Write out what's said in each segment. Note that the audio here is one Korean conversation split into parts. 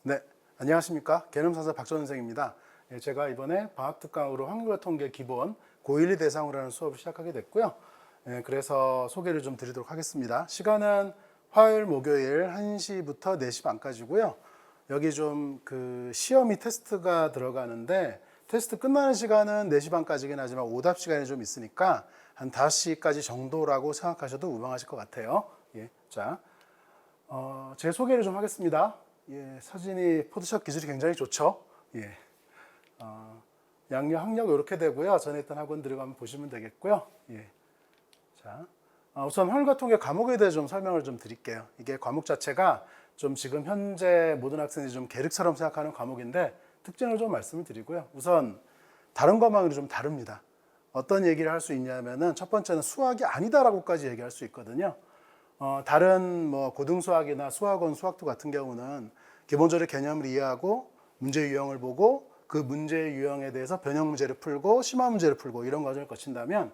네, 안녕하십니까. 개념사사 박전 선생입니다. 제가 이번에 방학특강으로 확률과 통계 기본 고1, 2 대상으로 하는 수업을 시작하게 됐고요. 그래서 소개를 좀 드리도록 하겠습니다. 시간은 화요일, 목요일 1시부터 4시 반까지고요. 여기 좀 그 시험이 테스트가 들어가는데 테스트 끝나는 시간은 4시 반까지긴 하지만 오답 시간이 좀 있으니까 한 5시까지 정도라고 생각하셔도 무방하실 것 같아요. 자, 제 소개를 좀 하겠습니다. 사진이 포토샵 기술이 굉장히 좋죠. 양력, 학력 이렇게 되고요. 전에 있던 학원 들어가면 보시면 되겠고요. 자, 우선 확률과 통계 과목에 대해 좀 설명을 좀 드릴게요. 이게 과목 자체가 좀 지금 현재 모든 학생들이 좀 계륵처럼 생각하는 과목인데 특징을 좀 말씀을 드리고요. 우선 다른 과목이 좀 다릅니다. 어떤 얘기를 할 수 있냐면은 첫 번째는 수학이 아니다라고까지 얘기할 수 있거든요. 다른 뭐 고등수학이나 수학원, 수학도 같은 경우는 기본적으로 개념을 이해하고 문제 유형을 보고 그 문제 유형에 대해서 변형 문제를 풀고 심화 문제를 풀고 이런 과정을 거친다면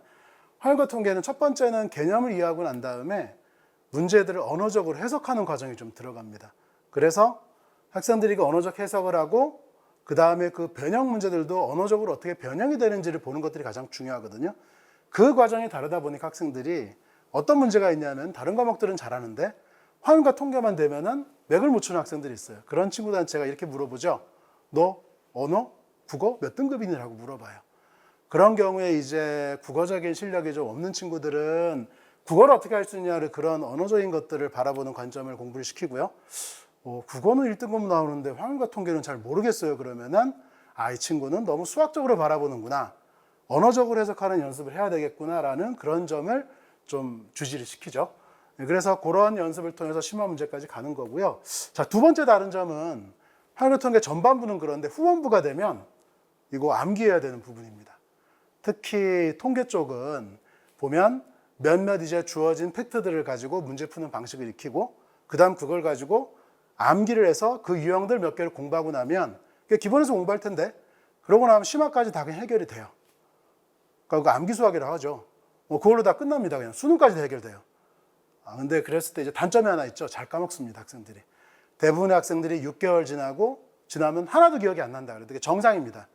확률과 통계는 첫 번째는 개념을 이해하고 난 다음에 문제들을 언어적으로 해석하는 과정이 좀 들어갑니다. 그래서 학생들이 그 언어적 해석을 하고 그 다음에 그 변형 문제들도 언어적으로 어떻게 변형이 되는지를 보는 것들이 가장 중요하거든요. 그 과정이 다르다 보니까 학생들이 어떤 문제가 있냐면 다른 과목들은 잘하는데 확률과 통계만 되면은 맥을 못 추는 학생들이 있어요. 그런 친구들한테 제가 이렇게 물어보죠. 너 언어, 국어 몇 등급이니라고 물어봐요. 그런 경우에 이제 국어적인 실력이 좀 없는 친구들은 국어를 어떻게 할 수 있냐를 그런 언어적인 것들을 바라보는 관점을 공부를 시키고요. 국어는 1등급 나오는데 확률과 통계는 잘 모르겠어요. 그러면은 이 친구는 너무 수학적으로 바라보는구나. 언어적으로 해석하는 연습을 해야 되겠구나라는 그런 점을 좀 주지를 시키죠. 그래서 그런 연습을 통해서 심화 문제까지 가는 거고요. 자, 두 번째 다른 점은 확률과 통계 전반부는 그런데 후반부가 되면 이거 암기해야 되는 부분입니다. 특히 통계 쪽은 보면 몇몇 이제 주어진 팩트들을 가지고 문제 푸는 방식을 익히고 그 다음 그걸 가지고 암기를 해서 그 유형들 몇 개를 공부하고 나면 기본에서 공부할 텐데 그러고 나면 심화까지 다 그냥 해결이 돼요. 그러니까 암기 수학이라고 하죠. 그걸로 다 끝납니다. 그냥 수능까지 해결돼요. 근데 그랬을 때 이제 단점이 하나 있죠. 잘 까먹습니다, 학생들이. 대부분의 학생들이 6개월 지나면 하나도 기억이 안 난다. 그래도 정상입니다.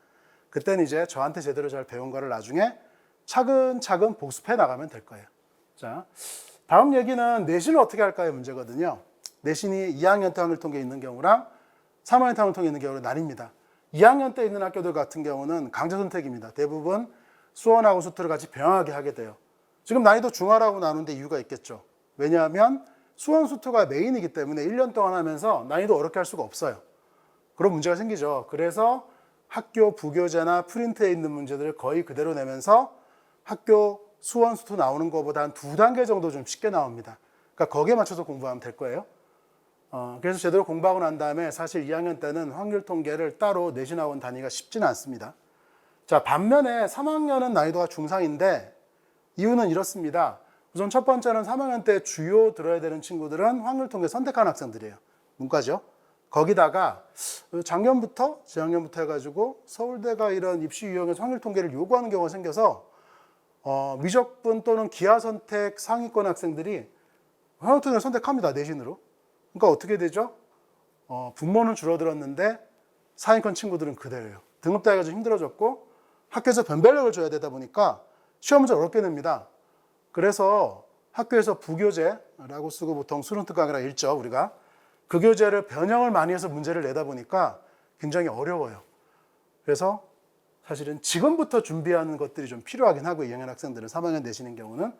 그때는 이제 저한테 제대로 잘 배운 거를 나중에 차근차근 복습해 나가면 될 거예요. 자, 다음 얘기는 내신을 어떻게 할까요? 문제거든요. 내신이 2학년 때 확률 통계 있는 경우랑 3학년 때 확률 통계 있는 경우로 나뉩니다. 2학년 때 있는 학교들 같은 경우는 강제 선택입니다. 대부분 수원하고 수투를 같이 병행하게 하게 돼요. 지금 난이도 중하라고 나누는데 이유가 있겠죠. 왜냐하면 수원 수투가 메인이기 때문에 1년 동안 하면서 난이도 어렵게 할 수가 없어요. 그런 문제가 생기죠. 그래서 학교 부교재나 프린트에 있는 문제들을 거의 그대로 내면서 학교 수원 수투 나오는 것보다 한 2단계 정도 좀 쉽게 나옵니다. 그러니까 거기에 맞춰서 공부하면 될 거예요. 그래서 제대로 공부하고 난 다음에 사실 2학년 때는 확률 통계를 따로 내신학원 다니기가 쉽지는 않습니다. 자, 반면에 3학년은 난이도가 중상인데 이유는 이렇습니다. 우선 첫 번째는 3학년 때 주요 들어야 되는 친구들은 확률 통계 선택하는 학생들이에요. 문과죠. 거기다가 작년부터 재작년부터 해가지고 서울대가 이런 입시 유형에서 확률 통계를 요구하는 경우가 생겨서 미적분 또는 기하 선택 상위권 학생들이 확률 통계를 선택합니다. 내신으로. 그러니까 어떻게 되죠? 분모는 줄어들었는데 상위권 친구들은 그대로예요. 등급 따기가 좀 힘들어졌고 학교에서 변별력을 줘야 되다 보니까 시험 문제 어렵게 냅니다. 그래서 학교에서 부교재라고 쓰고 보통 수능특강이라 읽죠, 우리가. 그 교재를 변형을 많이 해서 문제를 내다 보니까 굉장히 어려워요. 그래서 사실은 지금부터 준비하는 것들이 좀 필요하긴 하고 2학년 학생들은 3학년 내시는 경우는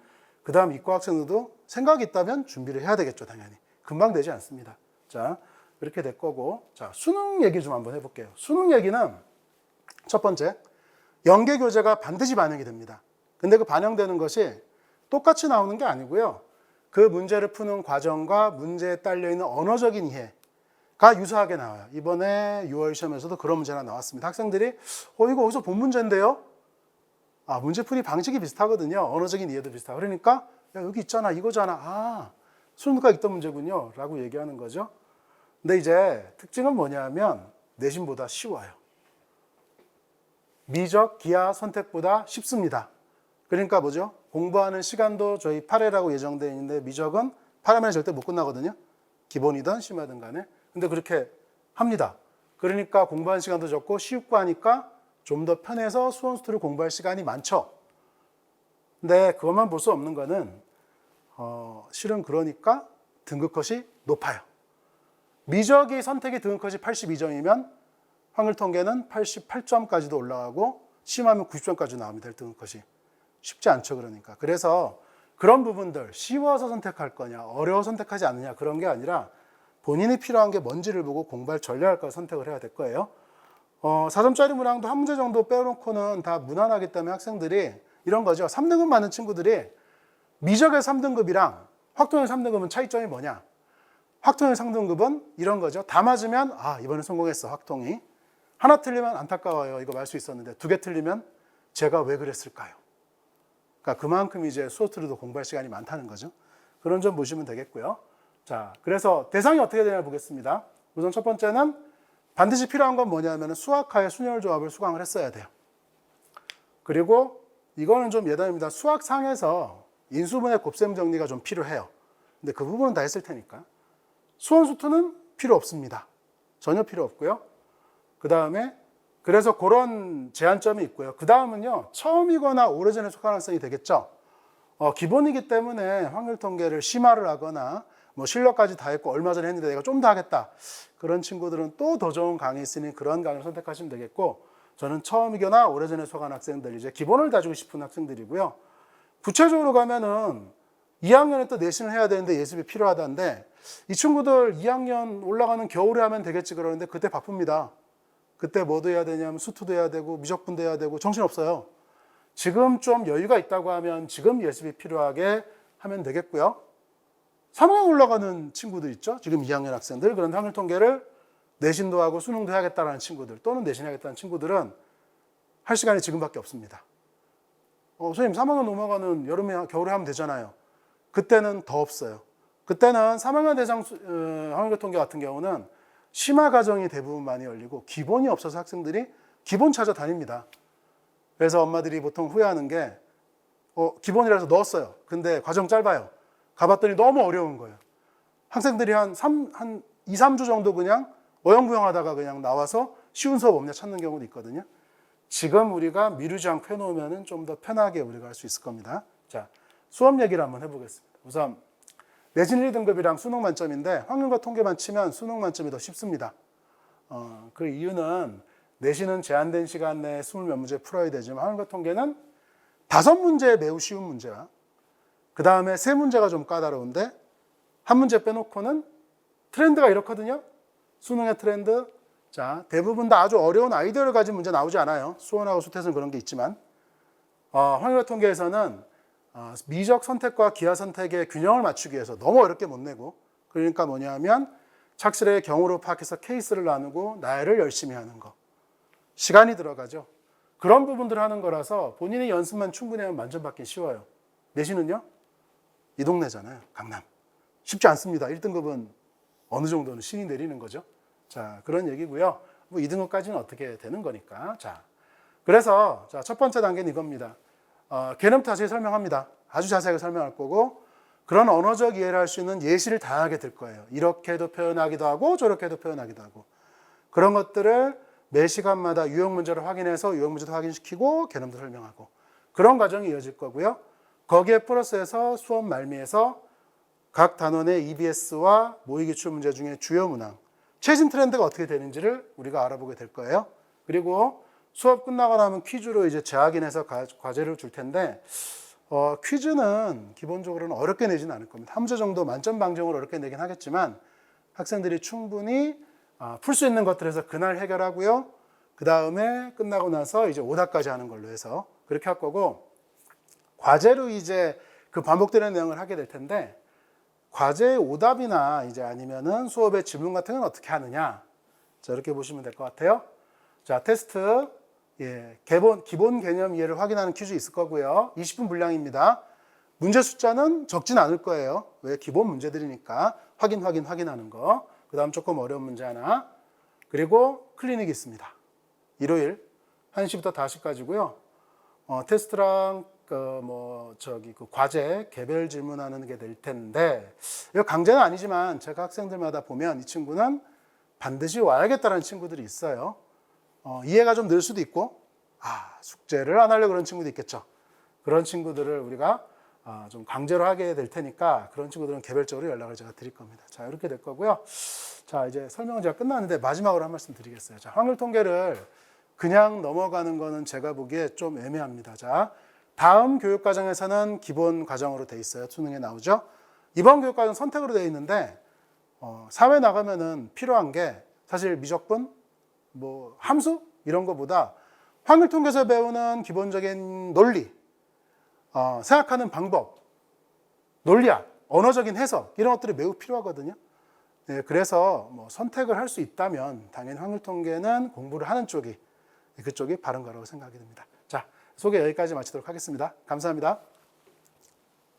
그 다음 이과 학생들도 생각이 있다면 준비를 해야 되겠죠, 당연히. 금방 되지 않습니다. 자, 이렇게 될 거고. 자, 수능 얘기 좀 한번 해볼게요. 수능 얘기는 첫 번째, 연계 교재가 반드시 반영이 됩니다. 근데 그 반영되는 것이 똑같이 나오는 게 아니고요. 그 문제를 푸는 과정과 문제에 딸려있는 언어적인 이해가 유사하게 나와요. 이번에 6월 시험에서도 그런 문제가 나왔습니다. 학생들이 이거 어디서 본 문제인데요? 문제풀이 방식이 비슷하거든요. 언어적인 이해도 비슷하고. 그러니까 야, 여기 있잖아, 이거잖아. 수능과 있던 문제군요 라고 얘기하는 거죠. 근데 이제 특징은 뭐냐면 내신보다 쉬워요. 미적, 기하, 선택보다 쉽습니다. 그러니까 뭐죠? 공부하는 시간도 저희 8회라고 예정되어 있는데 미적은 8회면 절대 못 끝나거든요. 기본이든 심하든 간에. 근데 그렇게 합니다. 그러니까 공부하는 시간도 적고 시육고 하니까 좀 더 편해서 수원 수투를 공부할 시간이 많죠. 근데 그것만 볼 수 없는 거는 실은 그러니까 등급컷이 높아요. 미적이 선택이 등급컷이 82점이면 확률 통계는 88점까지도 올라가고 심하면 90점까지 나옵니다. 등급컷이. 쉽지 않죠. 그러니까. 그래서 그런 부분들 쉬워서 선택할 거냐 어려워 선택하지 않느냐 그런 게 아니라 본인이 필요한 게 뭔지를 보고 공부할 전략을 선택을 해야 될 거예요. 4점짜리 문항도 한 문제 정도 빼놓고는 다 무난하기 때문에 학생들이 이런 거죠. 3등급 많은 친구들이 미적의 3등급이랑 확통의 3등급은 차이점이 뭐냐? 확통의 3등급은 이런 거죠. 다 맞으면 이번에 성공했어. 확통이. 하나 틀리면 안타까워요. 이거 말 수 있었는데 2개 틀리면 제가 왜 그랬을까요? 그러니까 그만큼 이제 수어트로도 공부할 시간이 많다는 거죠. 그런 점 보시면 되겠고요. 자, 그래서 대상이 어떻게 되냐 보겠습니다. 우선 첫 번째는 반드시 필요한 건 뭐냐면 수학하의 순열 조합을 수강을 했어야 돼요. 그리고 이거는 좀 예단입니다. 수학상에서 인수분해 곱셈 정리가 좀 필요해요. 근데 그 부분은 다 했을 테니까. 수원수투는 필요 없습니다. 전혀 필요 없고요. 그 다음에 그래서 그런 제한점이 있고요. 그 다음은요. 처음이거나 오래전에 속한 학생이 되겠죠. 기본이기 때문에 확률 통계를 심화를 하거나 뭐 실력까지 다 했고 얼마 전에 했는데 내가 좀 더 하겠다. 그런 친구들은 또 더 좋은 강의 있으니 그런 강의를 선택하시면 되겠고 저는 처음이거나 오래전에 속한 학생들 이제 기본을 다지고 싶은 학생들이고요. 구체적으로 가면은 2학년에 또 내신을 해야 되는데 예습이 필요하다는데 이 친구들 2학년 올라가는 겨울에 하면 되겠지 그러는데 그때 바쁩니다. 그때 뭐도 해야 되냐면 수투도 해야 되고 미적분도 해야 되고 정신없어요. 지금 좀 여유가 있다고 하면 지금 예습이 필요하게 하면 되겠고요. 3학년 올라가는 친구들 있죠. 지금 2학년 학생들. 그런 확률 통계를 내신도 하고 수능도 해야겠다는 친구들 또는 내신하겠다는 친구들은 할 시간이 지금밖에 없습니다. 선생님 3학년 넘어가는 여름에 겨울에 하면 되잖아요. 그때는 더 없어요. 그때는 3학년 대상 확률 통계 같은 경우는 심화 과정이 대부분 많이 열리고 기본이 없어서 학생들이 기본 찾아다닙니다. 그래서 엄마들이 보통 후회하는 게 기본이라서 넣었어요. 근데 과정 짧아요. 가봤더니 너무 어려운 거예요. 학생들이 한 2, 3주 정도 그냥 어영부영 하다가 그냥 나와서 쉬운 수업 없냐 찾는 경우도 있거든요. 지금 우리가 미루지 않고 해놓으면 좀 더 편하게 우리가 할 수 있을 겁니다. 자, 수업 얘기를 한번 해보겠습니다. 우선 내신 1등급이랑 수능 만점인데 확률과 통계만 치면 수능 만점이 더 쉽습니다. 그 이유는 내신은 제한된 시간 내에 20몇 문제 풀어야 되지만 확률과 통계는 5문제 매우 쉬운 문제와 그 다음에 3문제가 좀 까다로운데 한 문제 빼놓고는 트렌드가 이렇거든요. 수능의 트렌드. 자, 대부분 다 아주 어려운 아이디어를 가진 문제 나오지 않아요. 수원하고 수태는 그런 게 있지만 확률과 통계에서는 미적 선택과 기하 선택의 균형을 맞추기 위해서 너무 어렵게 못 내고 그러니까 뭐냐면 착실하게 경우로 파악해서 케이스를 나누고 나열을 열심히 하는 거. 시간이 들어가죠. 그런 부분들을 하는 거라서 본인이 연습만 충분히 하면 만점 받기 쉬워요. 내신은요? 이 동네잖아요. 강남. 쉽지 않습니다. 1등급은 어느 정도는 신이 내리는 거죠. 자, 그런 얘기고요. 뭐 2등급까지는 어떻게 되는 거니까. 자, 그래서 첫 번째 단계는 이겁니다. 개념부터 자세히 설명합니다. 아주 자세하게 설명할 거고 그런 언어적 이해를 할 수 있는 예시를 다양하게 들 거예요. 이렇게도 표현하기도 하고 저렇게도 표현하기도 하고 그런 것들을 매 시간마다 유형 문제를 확인해서 유형 문제도 확인시키고 개념도 설명하고 그런 과정이 이어질 거고요. 거기에 플러스해서 수업 말미에서 각 단원의 EBS와 모의기출 문제 중에 주요 문항, 최신 트렌드가 어떻게 되는지를 우리가 알아보게 될 거예요. 그리고 수업 끝나고 나면 퀴즈로 이제 재확인해서 과제를 줄 텐데 퀴즈는 기본적으로는 어렵게 내지는 않을 겁니다. 한 문제 정도 만점 방정으로 어렵게 내긴 하겠지만 학생들이 충분히 풀 수 있는 것들에서 그날 해결하고요. 그 다음에 끝나고 나서 이제 오답까지 하는 걸로 해서 그렇게 할 거고 과제로 이제 그 반복되는 내용을 하게 될 텐데 과제의 오답이나 이제 아니면은 수업의 질문 같은 건 어떻게 하느냐. 자, 이렇게 보시면 될 것 같아요. 자, 테스트. 기본 개념 이해를 확인하는 퀴즈 있을 거고요. 20분 분량입니다. 문제 숫자는 적진 않을 거예요. 왜? 기본 문제들이니까 확인하는 거. 그 다음 조금 어려운 문제 하나. 그리고 클리닉이 있습니다. 일요일 1시부터 5시까지고요. 테스트랑 그 과제 개별 질문하는 게 될 텐데 이거 강제는 아니지만 제가 학생들마다 보면 이 친구는 반드시 와야겠다는 친구들이 있어요. 이해가 좀 늘 수도 있고, 숙제를 안 하려고 그런 친구도 있겠죠. 그런 친구들을 우리가 좀 강제로 하게 될 테니까 그런 친구들은 개별적으로 연락을 제가 드릴 겁니다. 자, 이렇게 될 거고요. 자, 이제 설명은 제가 끝났는데 마지막으로 한 말씀 드리겠어요. 자, 확률 통계를 그냥 넘어가는 거는 제가 보기에 좀 애매합니다. 자, 다음 교육과정에서는 기본 과정으로 돼 있어요. 수능에 나오죠. 이번 교육과정 선택으로 돼 있는데 사회 나가면은 필요한 게 사실 미적분, 뭐 함수 이런 거보다 확률 통계에서 배우는 기본적인 논리, 생각하는 방법, 논리학, 언어적인 해석 이런 것들이 매우 필요하거든요. 네, 그래서 뭐 선택을 할 수 있다면 당연히 확률 통계는 공부를 하는 쪽이 그쪽이 바른 거라고 생각이 듭니다. 자, 소개 여기까지 마치도록 하겠습니다. 감사합니다.